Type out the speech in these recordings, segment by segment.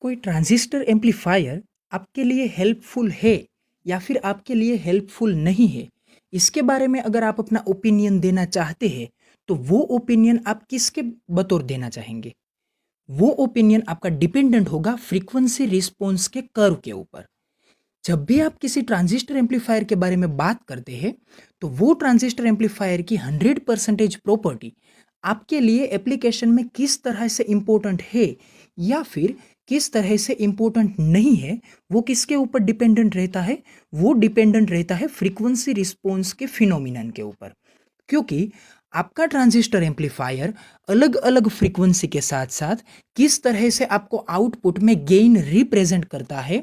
कोई transistor amplifier आपके लिए हेल्पफुल है या फिर आपके लिए हेल्पफुल नहीं है, इसके बारे में अगर आप अपना ओपिनियन देना चाहते हैं, तो वो ओपिनियन आप किसके बतौर देना चाहेंगे? वो ओपिनियन आपका डिपेंडेंट होगा फ्रीक्वेंसी रिस्पॉन्स के कर्व के ऊपर। जब भी आप किसी ट्रांजिस्टर एम्पलीफायर के बारे में बात करते हैं, तो वो ट्रांजिस्टर एम्पलीफायर की 100% प्रॉपर्टी आपके लिए एप्लीकेशन में किस तरह से इम्पोर्टेंट है या फिर किस तरह से इम्पोर्टेंट नहीं है, वो किसके ऊपर डिपेंडेंट रहता है? वो डिपेंडेंट रहता है फ्रीक्वेंसी रिस्पॉन्स के फिनोमिनन के ऊपर। क्योंकि आपका ट्रांजिस्टर एम्पलीफायर अलग अलग फ्रीक्वेंसी के साथ साथ किस तरह से आपको आउटपुट में गेन रिप्रेजेंट करता है,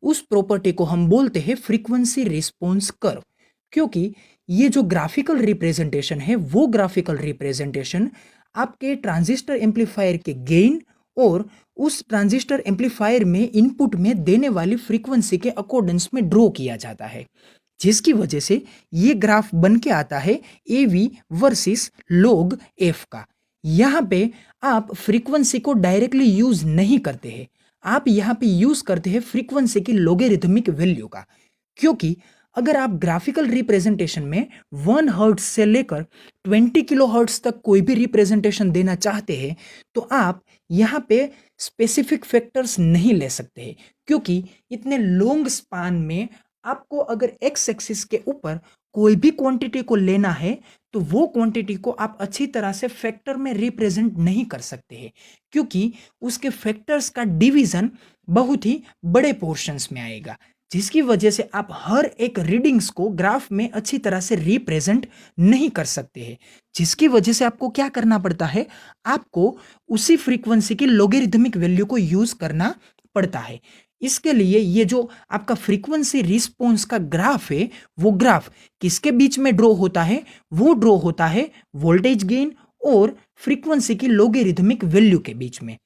उस प्रॉपर्टी को हम बोलते हैं फ्रीक्वेंसी रिस्पॉन्स कर्व। क्योंकि ये जो ग्राफिकल रिप्रेजेंटेशन है, वो ग्राफिकल रिप्रेजेंटेशन आपके ट्रांजिस्टर एम्पलीफायर के गेन और उस ट्रांजिस्टर एम्पलीफायर में इनपुट में देने वाली फ्रीक्वेंसी के अकॉर्डेंस में ड्रॉ किया जाता है, जिसकी वजह से ये ग्राफ बन के आता है A V versus log F का। यहाँ पे आप फ्रीक्वेंसी को डायरेक्टली यूज नहीं करते हैं, आप यहाँ पे यूज करते हैं फ्रीक्वेंसी की लोगेरिथमिक वैल्यू का। क्योंकि अगर आप ग्राफिकल रिप्रेजेंटेशन में 1 हर्ट्ज से लेकर 20 किलो हर्ट्ज तक कोई भी रिप्रेजेंटेशन देना चाहते हैं, तो आप यहाँ पे स्पेसिफिक फैक्टर्स नहीं ले सकते हैं। क्योंकि इतने लॉन्ग स्पान में आपको अगर एक्स एक्सिस के ऊपर कोई भी क्वांटिटी को लेना है, तो वो क्वांटिटी को आप अच्छी तरह से फैक्टर में रिप्रेजेंट नहीं कर सकते हैं। क्योंकि उसके फैक्टर्स का डिवीजन बहुत ही बड़े पोर्शंस में आएगा, जिसकी वजह से आप हर एक रीडिंग्स को ग्राफ में अच्छी तरह से रिप्रेजेंट नहीं कर सकते हैं। जिसकी वजह से आपको क्या करना पड़ता है, आपको उसी फ्रीक्वेंसी की लोगेरिथमिक वैल्यू को यूज करना पड़ता है। इसके लिए ये जो आपका फ्रीक्वेंसी रिस्पॉन्स का ग्राफ है, वो ग्राफ किसके बीच में ड्रॉ होता है? वो ड्रॉ होता है वोल्टेज गेन और फ्रीक्वेंसी की लोगेरिथमिक वैल्यू के बीच में।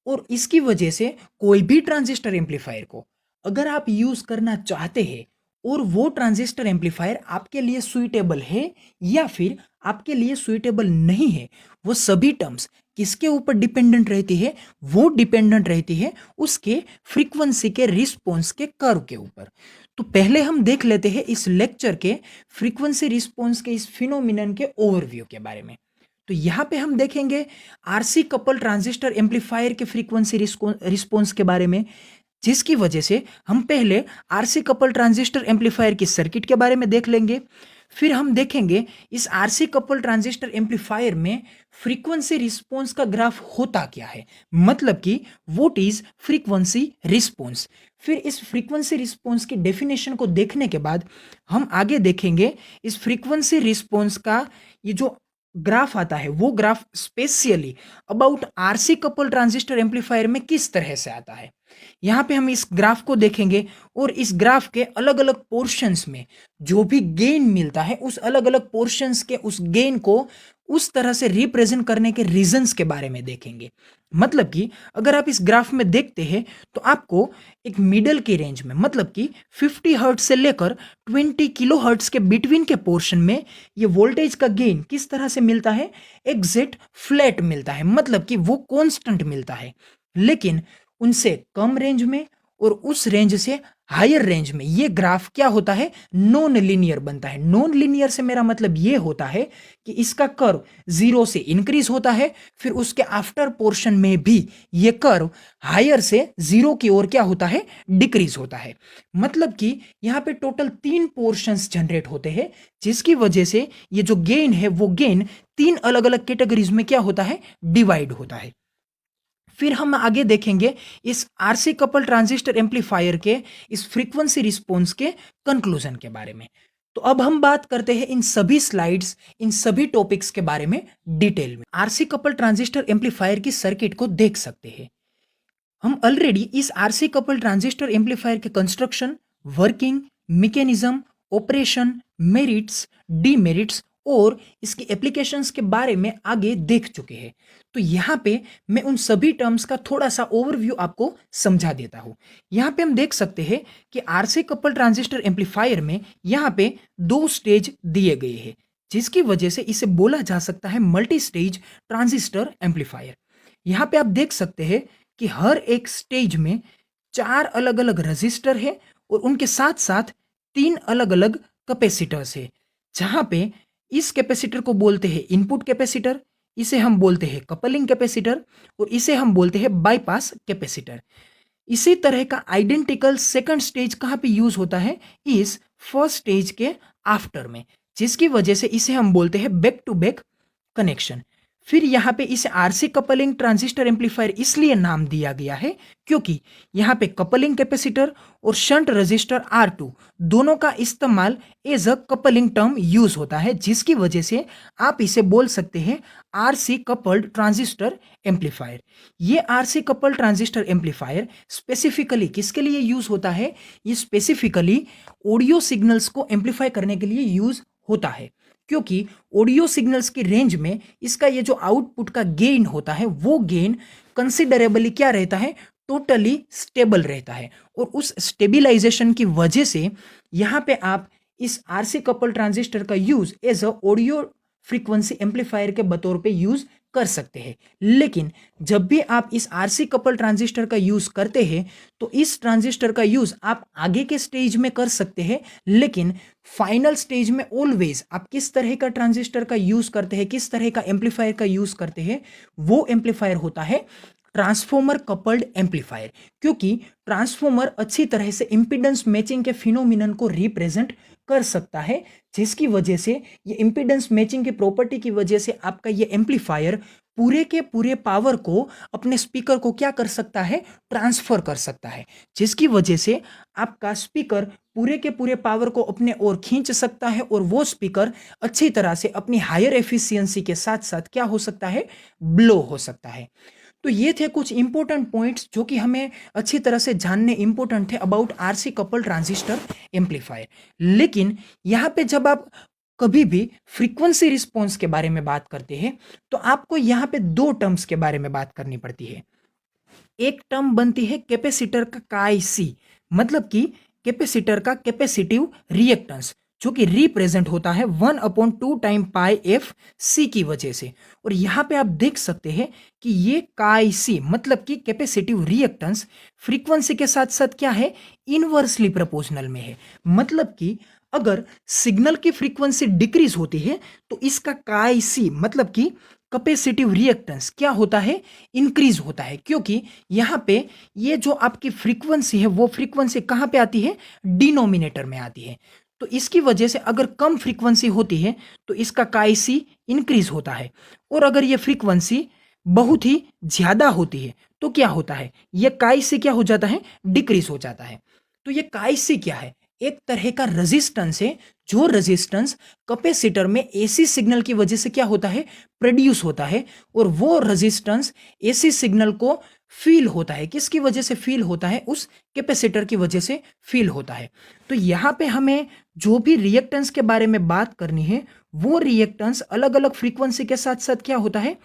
और इसकी वजह से कोई भी ट्रांजिस्टर एम्पलीफायर को अगर आप यूज करना चाहते हैं और वो ट्रांजिस्टर एम्पलीफायर आपके लिए सुइटेबल है या फिर आपके लिए सुइटेबल नहीं है, वो सभी टर्म्स किसके ऊपर डिपेंडेंट रहती है? वो डिपेंडेंट रहती है उसके फ्रीक्वेंसी के रिस्पॉन्स के कर्व के ऊपर। तो पहले हम देख लेते हैं इस लेक्चर के फ्रीक्वेंसी रिस्पॉन्स के इस फिनोमिनन के ओवरव्यू के बारे में। तो यहाँ पे हम देखेंगे आरसी कपल ट्रांजिस्टर एम्पलीफायर के फ्रीक्वेंसी रिस्पॉन्स के बारे में, जिसकी वजह से हम पहले आरसी कपल ट्रांजिस्टर एम्पलीफायर की सर्किट के बारे में देख लेंगे। फिर हम देखेंगे इस आरसी कपल ट्रांजिस्टर एम्पलीफायर में फ्रीक्वेंसी रिस्पॉन्स का ग्राफ होता क्या है, मतलब कि व्हाट इज फ्रीक्वेंसी रिस्पॉन्स। फिर इस फ्रीक्वेंसी रिस्पॉन्स की डेफिनेशन को देखने के बाद हम आगे देखेंगे इस फ्रीक्वेंसी रिस्पॉन्स का ये जो ग्राफ आता है, वो graph specially about RC couple transistor amplifier में किस तरह से आता है। यहाँ पे हम इस ग्राफ को देखेंगे और इस ग्राफ के अलग अलग पोर्शंस में जो भी गेन मिलता है, उस अलग अलग पोर्शंस के उस गेन को उस तरह से रिप्रेजेंट करने के रीजंस के बारे में देखेंगे। मतलब कि अगर आप इस ग्राफ में देखते हैं, तो आपको एक मिडल की रेंज में, मतलब कि 50 हर्ट्ज से लेकर 20 किलो हर्ट्ज के बिटवीन के पोर्शन में ये वोल्टेज का गेन किस तरह से मिलता है? एग्जैक्ट फ्लैट मिलता है, मतलब कि वो कांस्टेंट मिलता है। लेकिन उनसे कम रेंज में और उस रेंज से हायर रेंज में ये ग्राफ क्या होता है? नॉन लीनियर बनता है। नॉन लीनियर से मेरा मतलब ये होता है कि इसका कर्व 0 से इंक्रीज होता है, फिर उसके आफ्टर पोर्शन में भी ये कर्व हायर से 0 की ओर क्या होता है? डिक्रीज होता है। मतलब कि यहाँ पे टोटल 3 पोर्शंस जनरेट होते हैं, जिसकी वजह से ये जो गेन है, वो गेन 3 अलग अलग कैटेगरीज में क्या होता है? डिवाइड होता है। फिर हम आगे देखेंगे इस आरसी कपल ट्रांजिस्टर एम्पलीफायर के इस फ्रीक्वेंसी रिस्पॉन्स के कंक्लूजन के बारे में। तो अब हम बात करते हैं इन सभी स्लाइड्स, इन सभी टॉपिक्स के बारे में डिटेल में। आरसी कपल ट्रांजिस्टर एम्पलीफायर की सर्किट को देख सकते हैं। हम ऑलरेडी इस आरसी कपल ट्रांजिस्टर एम्पलीफायर के construction, working, mechanism, operation, merits, demerits और इसकी एप्लीकेशंस के बारे में आगे देख चुके हैं। तो यहाँ पे मैं उन सभी टर्म्स का थोड़ा सा ओवरव्यू आपको समझा देता हूँ। यहाँ पे हम देख सकते हैं कि आरसी कपल ट्रांजिस्टर एम्पलीफायर में यहाँ पे 2 स्टेज दिए गए हैं, जिसकी वजह से इसे बोला जा सकता है मल्टी स्टेज ट्रांजिस्टर एम्पलीफायर। यहाँ पे आप देख सकते हैं कि हर एक स्टेज में 4 अलग-अलग रजिस्टर है और उनके साथ-साथ 3 अलग-अलग कैपेसिटर्स है। जहाँ पे इस कैपेसिटर को बोलते हैं इनपुट कैपेसिटर, इसे हम बोलते हैं कपलिंग कैपेसिटर और इसे हम बोलते हैं बाईपास कैपेसिटर। इसी तरह का आइडेंटिकल सेकंड स्टेज कहाँ पे यूज होता है, इस फर्स्ट स्टेज के आफ्टर में, जिसकी वजह से इसे हम बोलते हैं बैक टू बैक कनेक्शन। फिर यहाँ पे इसे आरसी कपलिंग ट्रांजिस्टर एम्पलीफायर इसलिए नाम दिया गया है क्योंकि यहाँ पे कपलिंग कैपेसिटर और शंट रजिस्टर R2 दोनों का इस्तेमाल as a coupling term use होता है, जिसकी वजह से आप इसे बोल सकते हैं आरसी कपल्ड ट्रांजिस्टर एम्पलीफायर। ये RC coupled transistor amplifier specifically किसके लिए यूज होता है, ये स्पेसिफिकली ऑडियो सिग्नल्स को एम्पलीफाई करने के लिए यूज होता है, क्योंकि ऑडियो सिग्नल्स की रेंज में इसका ये जो आउटपुट का गेन होता है वो गेन कंसिडरेबली क्या रहता है, टोटली स्टेबल रहता है। और उस स्टेबिलाईजेशन की वजह से यहाँ पे आप इस आरसी कपल ट्रांजिस्टर का use as a audio frequency amplifier के बतौर पे यूज कर सकते हैं। लेकिन जब भी आप इस आरसी कपल ट्रांजिस्टर का यूज करते हैं तो इस ट्रांजिस्टर का यूज आप आगे के स्टेज में कर सकते हैं, लेकिन फाइनल स्टेज में ऑलवेज आप किस तरह का ट्रांजिस्टर का यूज करते हैं, किस तरह का एम्पलीफायर का यूज करते हैं, वो एम्पलीफायर होता है ट्रांसफॉर्मर कपल्ड एम्पलीफायर। क्योंकि ट्रांसफॉर्मर अच्छी तरह से इंपीडेंस मैचिंग के फिनोमिनन को रिप्रेजेंट कर सकता है, जिसकी वजह से ये इंपीडेंस मैचिंग की प्रॉपर्टी की वजह से आपका ये एम्पलीफायर पूरे के पूरे पावर को अपने स्पीकर को क्या कर सकता है, ट्रांसफर कर सकता है, जिसकी वजह से आपका स्पीकर पूरे के पूरे पावर को अपने ओर खींच सकता है और वो स्पीकर अच्छी तरह से अपनी हायर एफिशिएंसी के साथ साथ क्या हो सकता है, ब्लो हो सकता है। तो ये थे कुछ इंपॉर्टेंट पॉइंट्स जो कि हमें अच्छी तरह से जानने इंपॉर्टेंट थे about RC couple transistor amplifier. लेकिन यहाँ पे जब आप कभी भी फ्रीक्वेंसी रिस्पॉन्स के बारे में बात करते हैं तो आपको यहाँ पे दो टर्म्स के बारे में बात करनी पड़ती है। एक टर्म बनती है कैपेसिटर का काई सी, मतलब कि कैपेसिटर का कैपेसिटिव रिएक्टेंस, जो कि रिप्रेजेंट होता है 1/2 टाइम पाई एफ सी की वजह से। और यहाँ पे आप देख सकते हैं कि ये काई सी मतलब कि कैपेसिटिव रिएक्टेंस फ्रीक्वेंसी के साथ साथ क्या है, इनवर्सली प्रोपोर्शनल में है। मतलब कि अगर सिग्नल की फ्रीक्वेंसी डिक्रीज होती है तो इसका काई सी मतलब कि कैपेसिटिव रिएक्टेंस क्या होता है, इंक्रीज होता है, क्योंकि यहाँ पे ये जो आपकी फ्रीक्वेंसी है वो फ्रीक्वेंसी कहाँ पे आती है, डिनोमिनेटर में आती है। तो इसकी वजह से अगर कम फ्रीक्वेंसी होती है तो इसका काईसी इंक्रीज होता है, और अगर ये फ्रीक्वेंसी बहुत ही ज्यादा होती है तो क्या होता है, ये काईसी क्या हो जाता है, डिक्रीज हो जाता है। तो ये काईसी क्या है, एक तरह का रेजिस्टेंस है, जो रेजिस्टेंस कैपेसिटर में एसी सिग्नल की वजह से क्या होता है, प्रोड्यूस होता है, और वो रेजिस्टेंस एसी सिग्नल को फील होता है, किसकी वजह से फील होता है, उस कैपेसिटर की वजह से फील होता है। तो यहाँ पे हमें जो भी रिएक्टेंस के बारे में बात करनी है वो रिएक्टेंस अलग अलग फ्रीक्वेंसी के साथ साथ क्या होता है,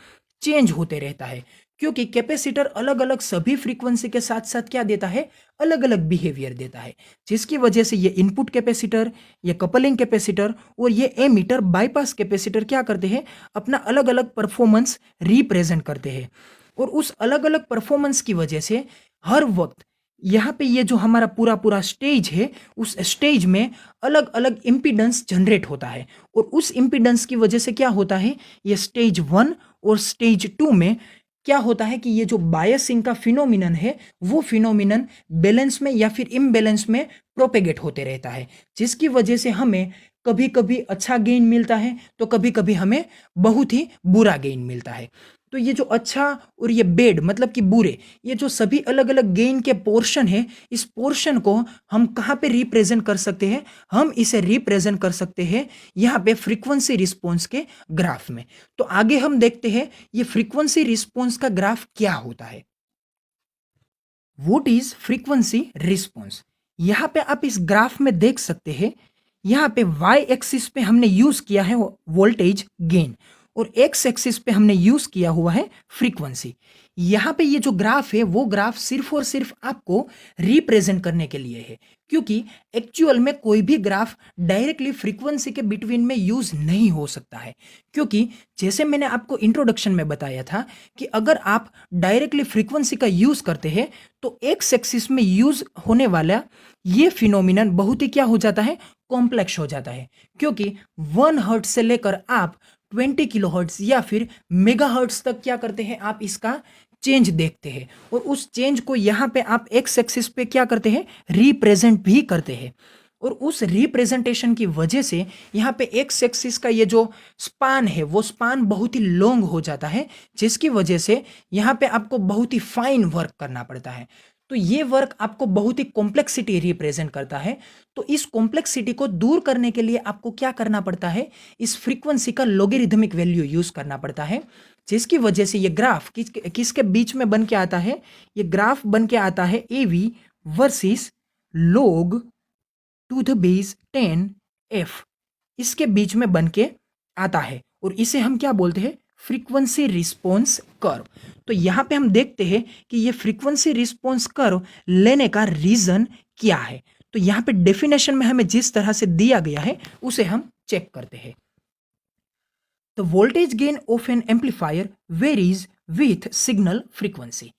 चेंज होते रहता है, क्योंकि कैपेसिटर अलग अलग सभी फ्रीक्वेंसी के साथ साथ क्या देता है, अलग अलग बिहेवियर देता है, जिसकी वजह से ये इनपुट कैपेसिटर, ये कपलिंग कैपेसिटर और ये एमीटर बाईपास कैपेसिटर क्या करते हैं, अपना अलग अलग परफॉर्मेंस रिप्रेजेंट करते हैं। और उस अलग अलग परफॉर्मेंस की वजह से हर वक्त यहाँ पे ये जो हमारा पूरा पूरा स्टेज है उस स्टेज में अलग अलग इम्पीडेंस जनरेट होता है, और उस इम्पीडेंस की वजह से क्या होता है, ये स्टेज 1 और स्टेज 2 में क्या होता है कि ये जो बायसिंग का फिनोमिनन है वो फिनोमिनन बैलेंस में या फिर इम्बैलेंस में प्रोपेगेट होते रहता है, जिसकी वजह से हमें कभी कभी अच्छा गेन मिलता है तो कभी कभी हमें बहुत ही बुरा गेन मिलता है। तो ये जो अच्छा और ये बेड मतलब कि बुरे, ये जो सभी अलग अलग गेन के पोर्शन है, इस पोर्शन को हम कहाँ पे रिप्रेजेंट कर सकते हैं, हम इसे रिप्रेजेंट कर सकते हैं यहाँ पे फ्रीक्वेंसी रिस्पॉन्स के ग्राफ में। तो आगे हम देखते हैं ये फ्रीक्वेंसी रिस्पॉन्स का ग्राफ क्या होता है। व्हाट इज फ्रीक्वेंसी रिस्पॉन्स, यहाँ पे आप इस ग्राफ में देख सकते हैं, यहाँ पे वाई एक्सिस पे हमने यूज किया है वोल्टेज गेन, और एक्स एक्सिस पे हमने यूज किया हुआ है फ्रीक्वेंसी। यहाँ पे ये जो ग्राफ है वो ग्राफ सिर्फ और सिर्फ आपको रिप्रेजेंट करने के लिए है, क्योंकि एक्चुअल में कोई भी ग्राफ डायरेक्टली फ्रीक्वेंसी के बिटवीन में यूज नहीं हो सकता है। क्योंकि जैसे मैंने आपको इंट्रोडक्शन में बताया था कि अगर आप डायरेक्टली फ्रीक्वेंसी का यूज करते हैं तो एक्स एक्सिस में यूज होने वाला ये फिनोमिनन बहुत ही क्या हो जाता है, कॉम्प्लेक्स हो जाता है। क्योंकि 1 हर्ट्ज से लेकर आप 20 किलोहर्ट्ज या फिर मेगाहर्ट्ज तक क्या करते हैं, आप इसका चेंज देखते हैं और उस चेंज को यहाँ पे आप एक्स एक्सिस पे क्या करते हैं, रिप्रेजेंट भी करते हैं। और उस रिप्रेजेंटेशन की वजह से यहाँ पे एक्स एक्सिस का ये जो स्पान है वो स्पान बहुत ही लॉन्ग हो जाता है, जिसकी वजह से यहाँ पे आपको बहुत ही फाइन वर्क करना पड़ता है। तो ये वर्क आपको बहुत ही कॉम्प्लेक्सिटी रिप्रेजेंट करता है। तो इस कॉम्प्लेक्सिटी को दूर करने के लिए आपको क्या करना पड़ता है, इस फ्रीक्वेंसी का लॉगरिथमिक वैल्यू यूज करना पड़ता है, जिसकी वजह से ये ग्राफ किसके बीच में बन के आता है, ये ग्राफ बन के आता है AV versus log to the base 10f, इसके बीच में बन के आता है और इसे हम क्या बोलते हैं, फ्रीक्वेंसी रिस्पॉन्स कर्व। तो यहाँ पे हम देखते हैं कि ये फ्रीक्वेंसी रिस्पॉन्स कर्व लेने का रीजन क्या है। तो यहाँ पे डेफिनेशन में हमें जिस तरह से दिया गया है उसे हम चेक करते हैं। The voltage gain of an amplifier varies with signal frequency.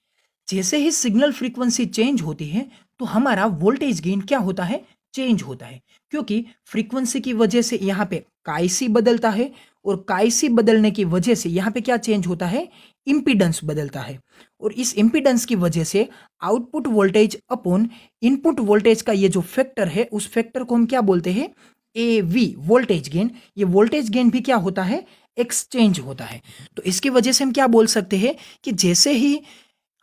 जैसे ही सिग्नल फ्रीक्वेंसी चेंज होती है तो हमारा वोल्टेज गेन क्या होता है, चेंज होता है। क्योंकि फ्रीक्वेंसी की वजह से यहाँ पे काईसी बदलता है और काईसी बदलने की वजह से यहाँ पे क्या चेंज होता है, इम्पीडेंस बदलता है। और इस इम्पीडेंस की वजह से output voltage upon input voltage का ये जो फैक्टर है उस फैक्टर को हम क्या बोलते हैं, AV वोल्टेज गेन। ये वोल्टेज गेन भी क्या होता है, एक्सचेंज होता है। तो इसकी वजह से हम क्या बोल सकते हैं कि जैसे ही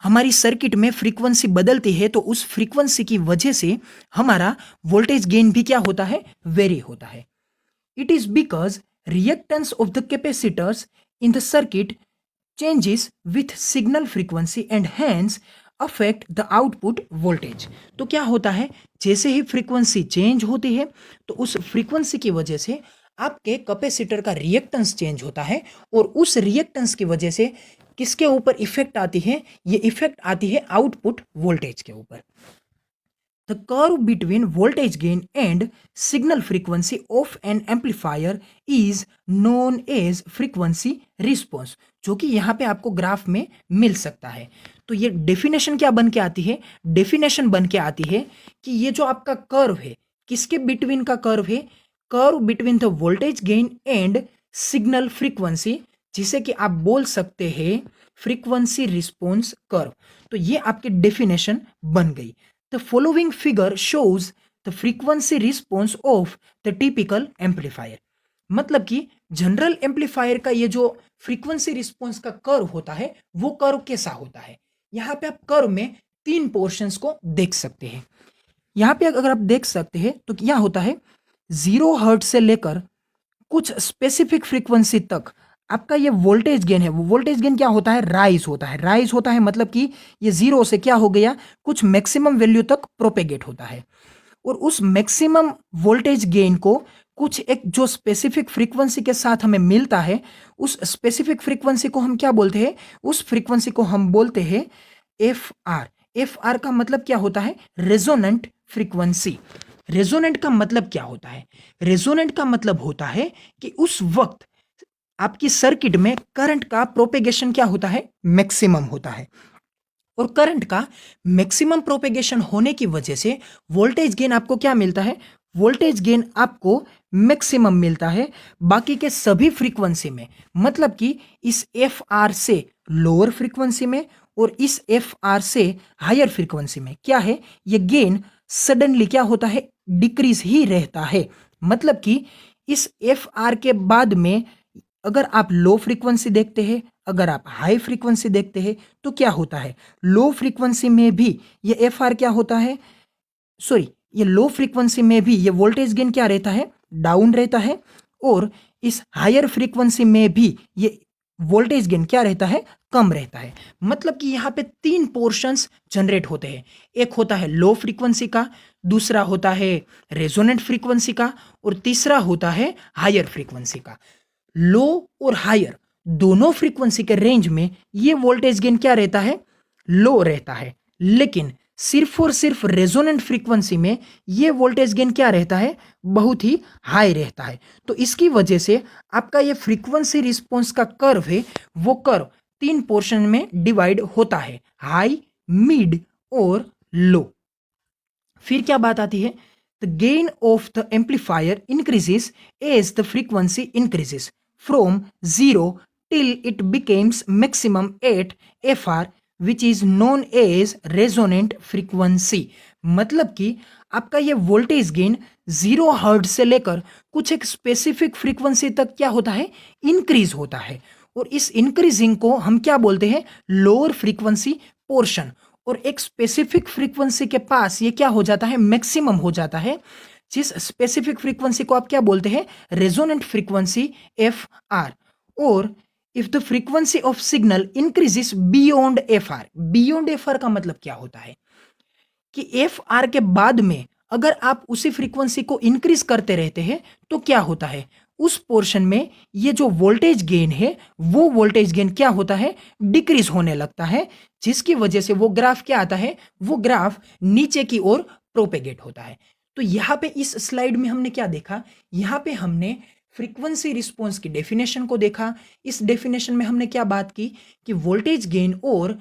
हमारी सर्किट में फ्रीक्वेंसी बदलती है तो उस फ्रीक्वेंसी की वजह से हमारा वोल्टेज गेन भी क्या होता है, वेरी होता है। It is because reactance of the capacitors in the circuit changes with signal frequency and hence affect the output voltage. तो क्या होता है, जैसे ही फ्रीक्वेंसी चेंज होती है तो उस फ्रीक्वेंसी की वजह से आपके कैपेसिटर का रिएक्टेंस चेंज होता है और उस रिएक्टेंस की वजह से किसके ऊपर इफेक्ट आती है, ये इफेक्ट आती है आउटपुट वोल्टेज के ऊपर। The curve between voltage gain and signal frequency of an amplifier is known as frequency response, जो कि यहाँ पे आपको ग्राफ में मिल सकता है। तो ये डेफिनेशन क्या बन के आती है, डेफिनेशन बन के आती है कि ये जो आपका कर्व है किसके बिटवीन का कर्व है, curve between the voltage gain and signal frequency, जिसे कि आप बोल सकते हैं फ्रीक्वेंसी रिस्पॉन्स कर्व। तो ये आपकी डेफिनेशन बन गई। The following figure shows the frequency response of the typical amplifier. मतलब कि जनरल एम्पलीफायर का ये जो फ्रीक्वेंसी रिस्पॉन्स का कर्व होता है वो कर्व कैसा होता है। यहाँ पे आप कर्व में 3 पोर्शंस को देख सकते हैं। यहाँ पे अगर आप देख सकते हैं तो क्या होता है, 0 हर्ट्ज से लेकर कुछ स्पेसिफिक फ्रीक्वेंसी तक आपका ये वोल्टेज गेन है, वो वोल्टेज गेन क्या होता है, राइज होता है। राइज होता है मतलब कि ये 0 से क्या हो गया, कुछ मैक्सिमम वैल्यू तक प्रोपेगेट होता है और उस मैक्सिमम वोल्टेज गेन को कुछ एक जो स्पेसिफिक फ्रीक्वेंसी के साथ हमें मिलता है, उस स्पेसिफिक फ्रीक्वेंसी को हम क्या बोलते हैं, उस फ्रीक्वेंसी को हम बोलते हैं FR। FR का मतलब क्या होता है, रेजोनेंट फ्रीक्वेंसी। रेजोनेंट का मतलब क्या होता है, रेजोनेंट का मतलब होता है कि उस वक्त आपकी सर्किट में करंट का प्रोपेगेशन क्या होता है, मैक्सिमम होता है। और करंट का मैक्सिमम प्रोपेगेशन होने की वजह से वोल्टेज गेन आपको क्या मिलता है, वोल्टेज गेन आपको मैक्सिमम मिलता है बाकी के सभी फ्रीक्वेंसी में। मतलब कि इस FR से लोअर फ्रीक्वेंसी में और इस FR से हायर फ्रीक्वेंसी में क्या है, ये गेन सडनली क्या होता है, डिक्रीज ही रहता है। मतलब कि इस FR के बाद में अगर आप लो फ्रीक्वेंसी देखते हैं, अगर आप हाई फ्रीक्वेंसी देखते हैं तो क्या होता है, लो फ्रीक्वेंसी में भी ये FR क्या होता है, सॉरी ये लो फ्रीक्वेंसी में भी ये वोल्टेज गेन क्या रहता है, डाउन रहता है। और इस हायर फ्रीक्वेंसी में भी ये वोल्टेज गेन क्या रहता है, कम रहता है। मतलब कि यहाँ पे 3 पोर्शंस जनरेट होते हैं। एक होता है लो फ्रीक्वेंसी का, दूसरा होता है रेजोनेंट फ्रीक्वेंसी का और तीसरा होता है हायर फ्रीक्वेंसी का। लो और हायर दोनों फ्रीक्वेंसी के रेंज में ये वोल्टेज गेन क्या रहता है, लो रहता है। लेकिन सिर्फ और सिर्फ रेजोनेंट फ्रीक्वेंसी में ये वोल्टेज गेन क्या रहता है, बहुत ही हाई रहता है। तो इसकी वजह से आपका ये फ्रीक्वेंसी रिस्पॉन्स का कर्व है, वो कर्व 3 पोर्शन में डिवाइड होता है, हाई, मिड और लो। फिर क्या बात आती है, the gain of the amplifier increases as the frequency increases from 0 till it becomes maximum at FR which is known as resonant frequency। मतलब कि आपका ये वोल्टेज गेन 0 हर्ट्ज से लेकर कुछ एक स्पेसिफिक फ्रीक्वेंसी तक क्या होता है, इंक्रीज होता है। और इस इंक्रीजिंग को हम क्या बोलते हैं, लोअर फ्रीक्वेंसी पोर्शन। और एक स्पेसिफिक फ्रीक्वेंसी के पास ये क्या हो जाता है, मैक्सिमम हो जाता है, जिस स्पेसिफिक फ्रीक्वेंसी को आप क्या बोलते हैं, रेजोनेंट फ्रीक्वेंसी FR। और if the frequency of signal increases beyond FR, beyond FR का मतलब क्या होता है कि FR के बाद में अगर आप उसी फ्रीक्वेंसी को इंक्रीज करते रहते हैं तो क्या होता है, उस पोर्शन में ये जो वोल्टेज गेन है वो वोल्टेज गेन क्या होता है, डिक्रीज होने लगता है, जिसकी वजह से वो ग्राफ क्या आता है, वो ग्राफ नीचे की ओर प्रोपेगेट होता है। तो यहाँ पे इस स्लाइड में हमने क्या देखा, यहाँ पे हमने फ्रीक्वेंसी रिस्पॉन्स की डेफिनेशन को देखा। इस डेफिनेशन में हमने क्या बात की कि वोल्टेज गेन और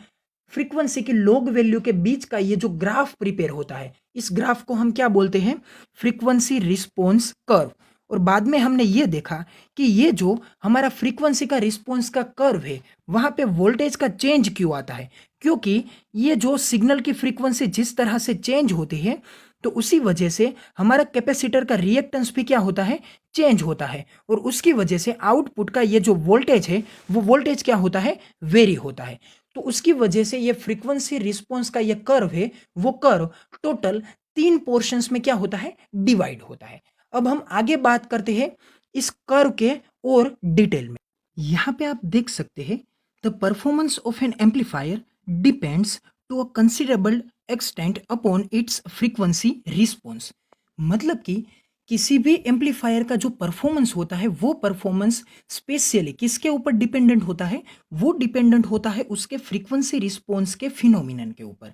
फ्रीक्वेंसी की लॉग वैल्यू के बीच का ये जो ग्राफ प्रिपेयर होता है, इस ग्राफ को हम क्या बोलते हैं, फ्रीक्वेंसी रिस्पॉन्स कर्व। और बाद में हमने ये देखा कि ये जो हमारा फ्रीक्वेंसी का रिस्पॉन्स का कर्व है वहाँ पे वोल्टेज का चेंज क्यों आता है, क्योंकि ये जो सिग्नल की फ्रीक्वेंसी जिस तरह से चेंज होती है तो उसी वजह से हमारा कैपेसिटर का रिएक्टेंस भी क्या होता है, चेंज होता है। और उसकी वजह से आउटपुट का ये जो वोल्टेज है वो वोल्टेज क्या होता है, वेरी होता है। तो उसकी वजह से ये फ्रीक्वेंसी रिस्पॉन्स का ये कर्व है, वो कर्व टोटल 3 पोर्शंस में क्या होता है, डिवाइड होता है। अब हम आगे बात करते हैं इस कर्व के और डिटेल में। यहाँ पे आप देख सकते हैं, the performance of an amplifier depends to a considerable extent upon its frequency response. मतलब कि किसी भी एम्पलीफायर का जो परफॉर्मेंस होता है वो परफॉर्मेंस स्पेशली किसके ऊपर डिपेंडेंट होता है, वो डिपेंडेंट होता है उसके फ्रीक्वेंसी रिस्पॉन्स के फिनोमिनन के ऊपर।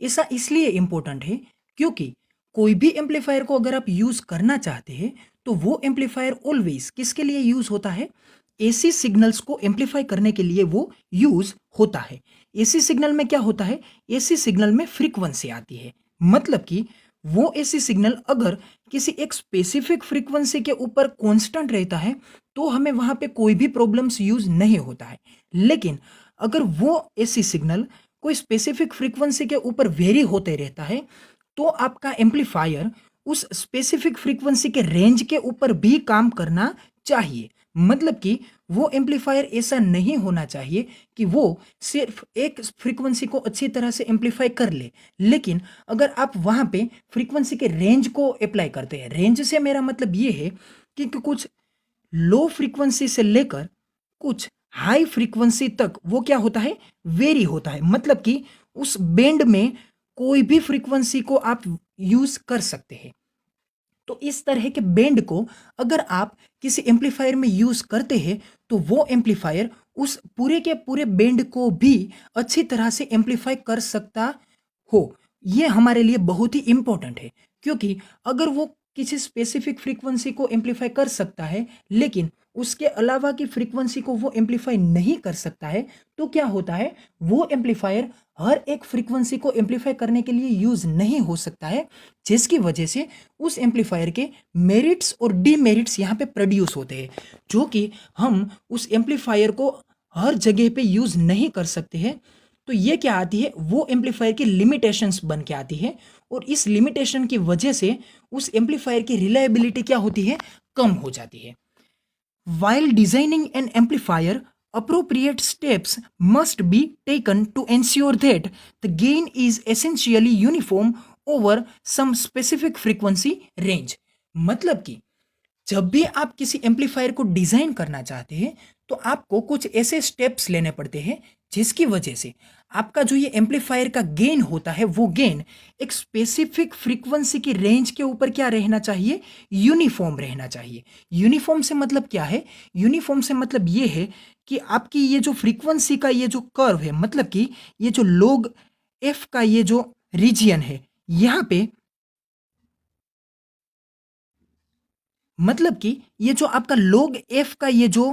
ऐसा इसलिए इम्पोर्टेंट है क्योंकि कोई भी एम्पलीफायर को अगर आप यूज करना चाहते हैं तो वो एम्पलीफायर ऑलवेज किसके लिए यूज होता है, एसी सिग्नल्स को एम्पलीफाई करने के लिए वो यूज होता है। एसी सिग्नल में क्या होता है, एसी सिग्नल में फ्रीक्वेंसी आती है। मतलब कि वो एसी सिग्नल अगर किसी एक स्पेसिफिक फ्रीक्वेंसी के ऊपर कांस्टेंट रहता है तो हमें वहां पे कोई भी प्रॉब्लम्स यूज नहीं होता है। लेकिन अगर वो एसी सिग्नल कोई स्पेसिफिक फ्रीक्वेंसी के ऊपर वेरी होते रहता है तो आपका एम्पलीफायर उस स्पेसिफिक फ्रीक्वेंसी के रेंज के ऊपर भी काम करना चाहिए। मतलब कि वो एम्पलीफायर ऐसा नहीं होना चाहिए कि वो सिर्फ एक फ्रीक्वेंसी को अच्छी तरह से एम्पलीफाई कर ले, लेकिन अगर आप वहाँ पे फ्रीक्वेंसी के रेंज को अप्लाई करते हैं, रेंज से मेरा मतलब ये है कि कुछ लो फ्रीक्वेंसी से लेकर कुछ हाई फ्रीक्वेंसी तक वो क्या होता है, वेरी होता है। मतलब कि उस बैंड में कोई भी फ्रीक्वेंसी को आप यूज कर सकते हैं। तो इस तरह के बैंड को अगर आप किसी एम्पलीफायर में यूज करते हैं तो वो एम्पलीफायर उस पूरे के पूरे बैंड को भी अच्छी तरह से एम्पलीफाई कर सकता हो। ये हमारे लिए बहुत ही इंपॉर्टेंट है क्योंकि अगर वो किसी स्पेसिफिक फ्रीक्वेंसी को एम्पलीफाई कर सकता है लेकिन उसके अलावा की फ्रीक्वेंसी को वो एम्पलीफाई नहीं कर सकता है तो क्या होता है, वो एम्पलीफायर हर एक फ्रीक्वेंसी को एम्पलीफाई करने के लिए यूज नहीं हो सकता है, जिसकी वजह से उस एम्पलीफायर के मेरिट्स और डीमेरिट्स यहाँ पे प्रोड्यूस होते हैं, जो कि हम उस एम्पलीफायर को हर जगह पे यूज नहीं कर सकते हैं। तो ये क्या आती है, वो एम्पलीफायर की लिमिटेशंस बन के आती है और इस लिमिटेशन की वजह से उस एम्पलीफायर की रिलायबिलिटी क्या होती है, कम हो जाती है। While designing an amplifier, appropriate steps must be taken to ensure that the gain is essentially uniform over some specific frequency range। मतलब कि जब भी आप किसी एम्पलीफायर को डिजाइन करना चाहते हैं तो आपको कुछ ऐसे स्टेप्स लेने पड़ते हैं जिसकी वजह से आपका जो ये एम्पलीफायर का गेन होता है वो गेन एक स्पेसिफिक फ्रीक्वेंसी की रेंज के ऊपर क्या रहना चाहिए, यूनिफॉर्म रहना चाहिए। यूनिफॉर्म से मतलब क्या है, यूनिफॉर्म से मतलब ये है कि आपकी ये जो फ्रीक्वेंसी का ये जो कर्व है, मतलब कि ये जो लॉग एफ का ये जो रीजियन है यहाँ पे, मतलब कि ये जो आपका log f का ये जो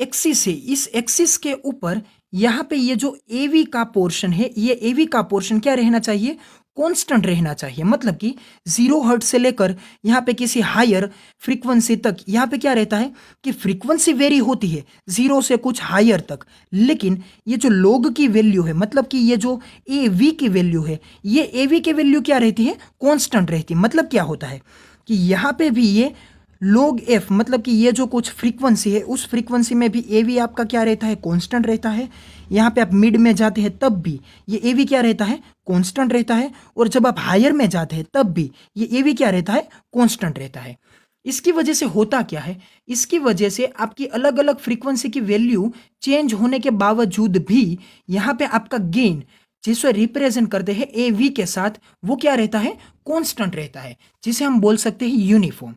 एक्सिस है, इस एक्सिस के ऊपर यहाँ पे ये जो AV का पोर्शन है, ये AV का पोर्शन क्या रहना चाहिए, कांस्टेंट रहना चाहिए। मतलब कि 0 हर्ट्ज से लेकर यहाँ पे किसी हायर फ्रीक्वेंसी तक, यहाँ पे क्या रहता है कि फ्रीक्वेंसी वेरी होती है 0 से कुछ हायर तक, लेकिन ये जो log की वैल्यू है, मतलब कि ये जो AV की वैल्यू है, ये AV की वैल्यू क्या रहती है, कांस्टेंट रहती है। मतलब क्या होता है कि यहाँ पे भी ये log f, मतलब कि ये जो कुछ फ्रीक्वेंसी है उस फ्रीक्वेंसी में भी AV आपका क्या रहता है, कांस्टेंट रहता है। यहाँ पे आप मिड में जाते हैं तब भी ये AV क्या रहता है, कांस्टेंट रहता है। और जब आप हायर में जाते हैं तब भी ये AV क्या रहता है, कांस्टेंट रहता है। इसकी वजह से होता क्या है, इसकी वजह से आपकी अलग अलग फ्रीक्वेंसी की वैल्यू चेंज होने के बावजूद भी यहाँ पे आपका गेन जिसे रिप्रेजेंट करते हैं AV के साथ, वो क्या रहता है, कांस्टेंट रहता है, जिसे हम बोल सकते हैं uniform.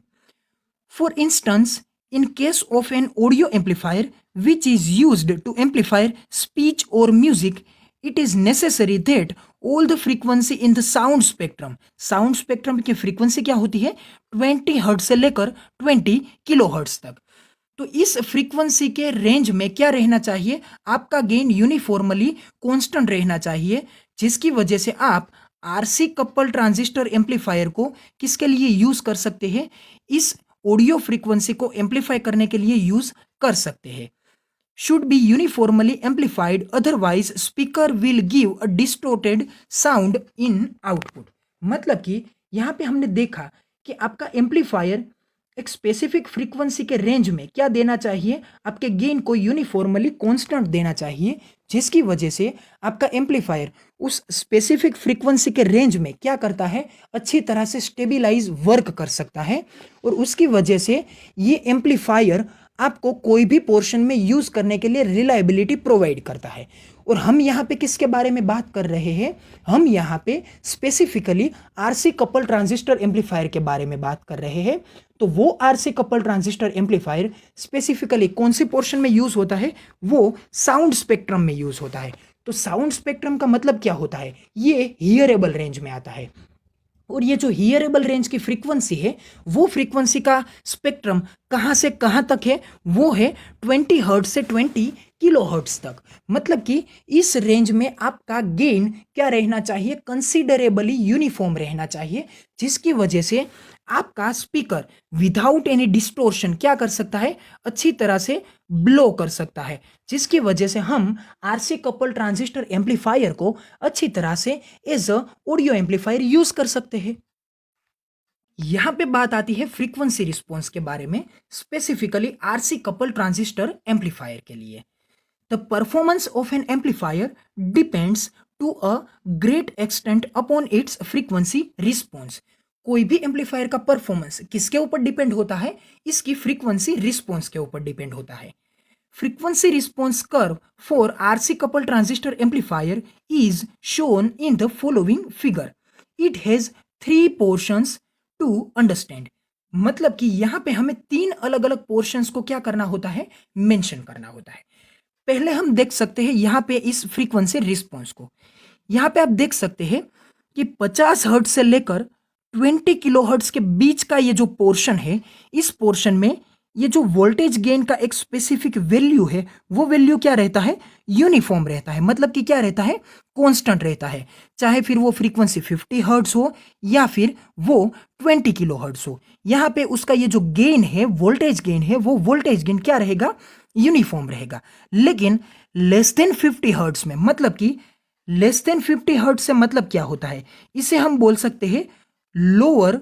For instance, in case of an audio amplifier which is used to amplify speech or music, it is necessary that all the frequency in the sound spectrum की frequency क्या होती है, 20 हर्ट्ज से लेकर 20 किलो हर्ट्ज तक। तो इस frequency के रेंज में क्या रहना चाहिए, आपका गेन यूनिफॉर्मली कांस्टेंट रहना चाहिए, जिसकी वजह से आप आरसी कपल ट्रांजिस्टर एम्पलीफायर को किसके लिए यूज कर सकते हैं, इस ऑडियो फ्रीक्वेंसी को एम्पलीफाई करने के लिए यूज कर सकते हैं। Should be uniformly amplified, otherwise speaker will give a distorted sound in output. मतलब कि यहाँ पे हमने देखा कि आपका एम्पलीफायर एक स्पेसिफिक फ्रीक्वेंसी के रेंज में क्या देना चाहिए, आपके गेन को यूनिफॉर्मली कांस्टेंट देना चाहिए, जिसकी वजह से आपका एम्पलीफायर उस स्पेसिफिक फ्रीक्वेंसी के रेंज में क्या करता है, अच्छी तरह से स्टेबिलाइज वर्क कर सकता है। और उसकी वजह से ये एम्पलीफायर आपको कोई भी पोर्शन में यूज करने के लिए रिलायबिलिटी प्रोवाइड करता है। और हम यहाँ पे किसके बारे में बात कर रहे हैं, हम यहाँ पे specifically RC couple transistor amplifier के बारे में बात कर रहे हैं। तो वो RC couple transistor amplifier specifically कौन सी पोर्शन में यूज होता है, वो साउंड स्पेक्ट्रम में यूज होता है। तो साउंड स्पेक्ट्रम का मतलब क्या होता है, ये हियरेबल रेंज में आता है। और ये जो हियरेबल रेंज की फ्रीक्वेंसी है, वो फ्रीक्वेंसी का स्पेक्ट्रम कहाँ से कहाँ तक है, वो है 20 हर्ट्ज से 20 किलो हर्ट्ज तक। मतलब कि इस रेंज में आपका गेन क्या रहना चाहिए, कंसिडरेबली यूनिफॉर्म रहना चाहिए, जिसकी वजह से आपका स्पीकर विदाउट एनी डिस्टोर्शन क्या कर सकता है, अच्छी तरह से ब्लो कर सकता है, जिसकी वजह से हम आरसी कपल ट्रांजिस्टर एम्पलीफायर को अच्छी तरह से as a audio amplifier use कर सकते हैं। यहां पे बात आती है फ्रीक्वेंसी रिस्पॉन्स के बारे में, specifically RC couple transistor amplifier के लिए। The performance of an amplifier depends to a great extent upon its frequency response. कोई भी एम्पलीफायर का परफॉर्मेंस किसके ऊपर डिपेंड होता है, इसकी फ्रीक्वेंसी रिस्पॉन्स के ऊपर डिपेंड होता है। Frequency response curve for RC coupled transistor amplifier is shown in the following figure. It has three portions to understand. मतलब कि यहाँ पे हमें तीन अलग अलग पोर्शंस को क्या करना होता है, मेंशन करना होता है। पहले हम देख सकते हैं यहाँ पे इस फ्रीक्वेंसी रिस्पॉन्स को। यहाँ पे आप देख सकते हैं कि 50 हर्ट्ज से लेकर 20 किलो हर्ट्ज के बीच का ये जो पोर्शन है, इस पोर्शन में ये जो वोल्टेज गेन का एक स्पेसिफिक वैल्यू है, वो वैल्यू क्या रहता है, यूनिफॉर्म रहता है। मतलब कि क्या रहता है, कांस्टेंट रहता है, चाहे फिर वो फ्रीक्वेंसी 50 हर्ट्ज हो या फिर वो 20 किलो हर्ट्ज हो। यहाँ पे उसका ये जो गेन है, वोल्टेज गेन है, वो वोल्टेज गेन क्या रहेगा, यूनिफॉर्म रहेगा। लेकिन लेस देन 50 हर्ट्ज में, मतलब कि लेस देन 50 हर्ट्ज से मतलब क्या होता है, इसे हम बोल सकते हैं लोअर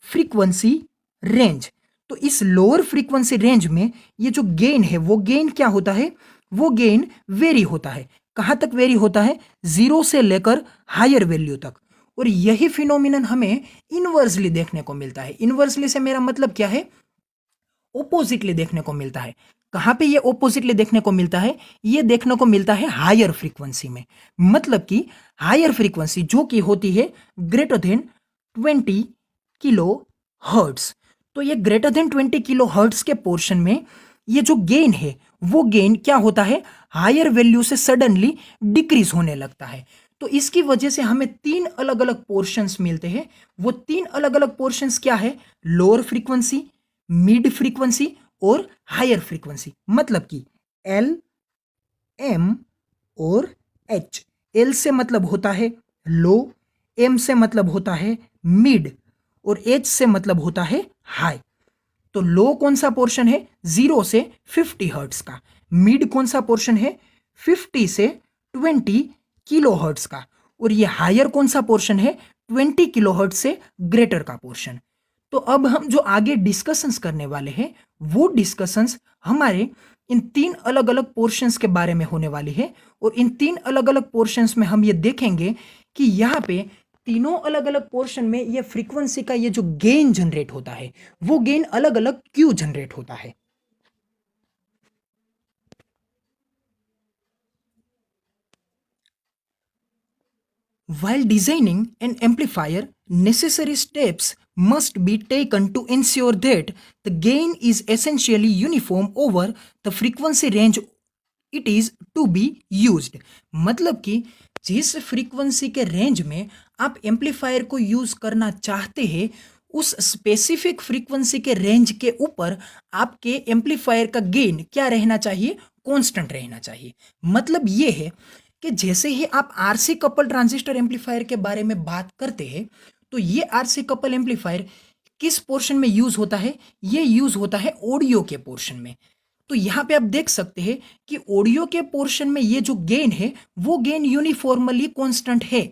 फ्रीक्वेंसी रेंज। तो इस लोअर फ्रीक्वेंसी रेंज में ये जो गेन है, वो गेन क्या होता है, वो गेन वेरी होता है। कहां तक वेरी होता है, 0 से लेकर हायर वैल्यू तक। और यही फिनोमिनन हमें इनवर्सली देखने को मिलता है। इनवर्सली से मेरा मतलब क्या है, ओपोजिटली देखने को मिलता है। कहाँ पे ये ऑपोजिटली देखने को मिलता है? ये देखने को मिलता है हायर फ्रीक्वेंसी में। मतलब कि हायर फ्रीक्वेंसी जो कि होती है ग्रेटर देन 20 किलो हर्ट्स। तो ये ग्रेटर देन 20 किलो हर्ट्स के पोर्शन में ये जो गेन है वो गेन क्या होता है, हायर वैल्यू से सडनली डिक्रीज होने लगता है। तो इसकी वजह से हमें तीन अलग अलग पोर्शंस मिलते हैं। वो तीन अलग अलग पोर्शंस क्या है? लोअर फ्रीक्वेंसी, मिड फ्रीक्वेंसी और हायर फ्रीक्वेंसी। मतलब कि एल, एम और एच। एल से मतलब होता है लो, एम से मतलब होता है मिड और एच से मतलब होता है हाई। तो लो कौन सा पोर्शन है? 0 से 50 हर्ट्स का। मिड कौन सा पोर्शन है? 50 से 20 किलो हर्ट्स का। और ये हायर कौन सा पोर्शन है? 20 किलो हर्ट्स से ग्रेटर का पोर्शन। तो अब हम जो आगे डिस्कशंस करने वाले हैं वो डिस्कशंस हमारे इन तीन अलग अलग पोर्शंस के बारे में होने वाली है। और इन तीन अलग अलग पोर्शंस में हम ये देखेंगे कि यहाँ पे तीनों अलग अलग पोर्शन में ये फ्रीक्वेंसी का ये जो गेन जनरेट होता है वो गेन अलग अलग क्यों जनरेट होता है। While designing an amplifier, necessary steps must be taken to ensure that the gain is essentially uniform over the frequency range it is to be used। मतलब कि जिस फ्रीक्वेंसी के रेंज में आप एम्पलीफायर को यूज करना चाहते हैं उस स्पेसिफिक फ्रीक्वेंसी के रेंज के ऊपर आपके एम्पलीफायर का गेन क्या रहना चाहिए? कांस्टेंट रहना चाहिए। मतलब ये है कि जैसे ही आप आरसी कपल ट्रांजिस्टर एम्पलीफायर के बारे में बात करते हैं तो ये आरसी कपल एम्पलीफायर किस पोर्शन में यूज होता है? ये यूज होता है ऑडियो के पोर्शन में। तो यहाँ पे आप देख सकते हैं कि ऑडियो के पोर्शन में ये जो गेन है वो गेन यूनिफॉर्मली कांस्टेंट है।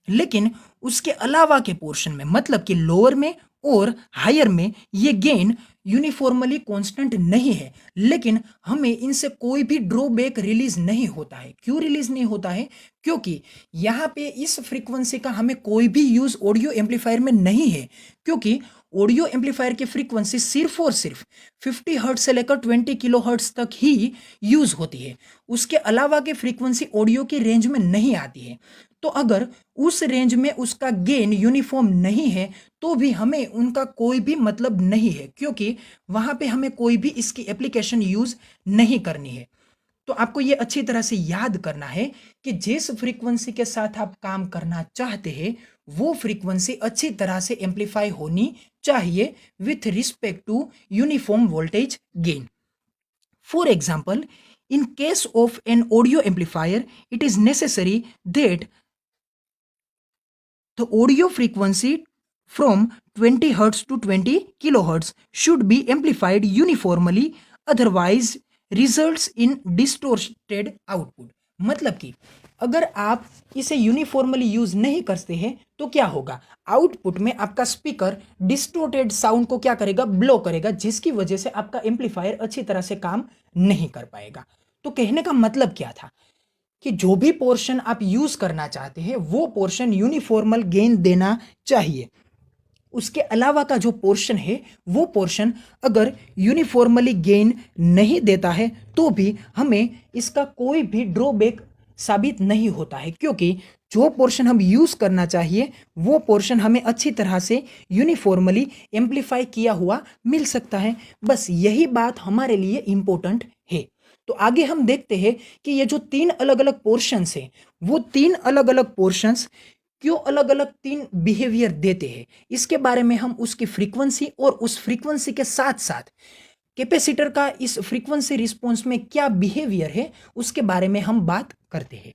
लेकिन उसके अलावा के पोर्शन में मतलब कि लोअर में और हायर में ये गेन यूनिफॉर्मली कांस्टेंट नहीं है। लेकिन हमें इनसे कोई भी ड्रॉबैक रिलीज नहीं होता है। क्यों रिलीज नहीं होता है? क्योंकि यहाँ पे इस फ्रीक्वेंसी का हमें कोई भी यूज ऑडियो एम्पलीफायर में नहीं है। क्योंकि ऑडियो एम्पलीफायर की फ्रीक्वेंसी सिर्फ और सिर्फ 50 हर्ट्ज से लेकर 20 किलो हर्ट्ज तक ही यूज होती है। उसके अलावा की फ्रीक्वेंसी ऑडियो की रेंज में नहीं आती है। तो अगर उस रेंज में उसका गेन यूनिफॉर्म नहीं है तो भी हमें उनका कोई भी मतलब नहीं है, क्योंकि वहां पे हमें कोई भी इसकी एप्लीकेशन यूज नहीं करनी है। तो आपको ये अच्छी तरह से याद करना है कि जिस फ्रीक्वेंसी के साथ आप काम करना चाहते हैं वो फ्रीक्वेंसी अच्छी तरह से एम्पलीफाई होनी चाहिए with respect to uniform voltage gain. For example, in case of an audio amplifier, it is necessary that the audio frequency from 20 hertz to 20 kilohertz should be amplified uniformly, otherwise results in distorted output। मतलब कि अगर आप इसे uniformly use नहीं करते हैं तो क्या होगा? आउटपुट में आपका स्पीकर डिस्टोर्टेड साउंड को क्या करेगा? ब्लो करेगा, जिसकी वजह से आपका एम्पलीफायर अच्छी तरह से काम नहीं कर पाएगा। तो कहने का मतलब क्या था कि जो भी पोर्शन आप यूज करना चाहते हैं वो पोर्शन यूनिफॉर्मल गेन देना चाहिए। उसके अलावा का जो पोर्शन है वो पोर्शन अगर यूनिफॉर्मली गेन नहीं देता है तो भी हमें इसका कोई भी ड्रॉबैक साबित नहीं होता है, क्योंकि जो पोर्शन हम यूज करना चाहिए वो पोर्शन हमें अच्छी तरह से यूनिफॉर्मली एम्पलीफाई किया हुआ मिल सकता है। बस यही बात हमारे लिए इंपॉर्टेंट है। तो आगे हम देखते हैं कि ये जो तीन अलग अलग पोर्शंस हैं वो तीन अलग अलग पोर्शंस क्यों अलग अलग तीन बिहेवियर देते हैं। इसके बारे में हम उसकी फ्रीक्वेंसी और उस फ्रीक्वेंसी के साथ साथ कैपेसिटर का इस फ्रीक्वेंसी रिस्पॉन्स में क्या बिहेवियर है उसके बारे में हम बात करते हैं।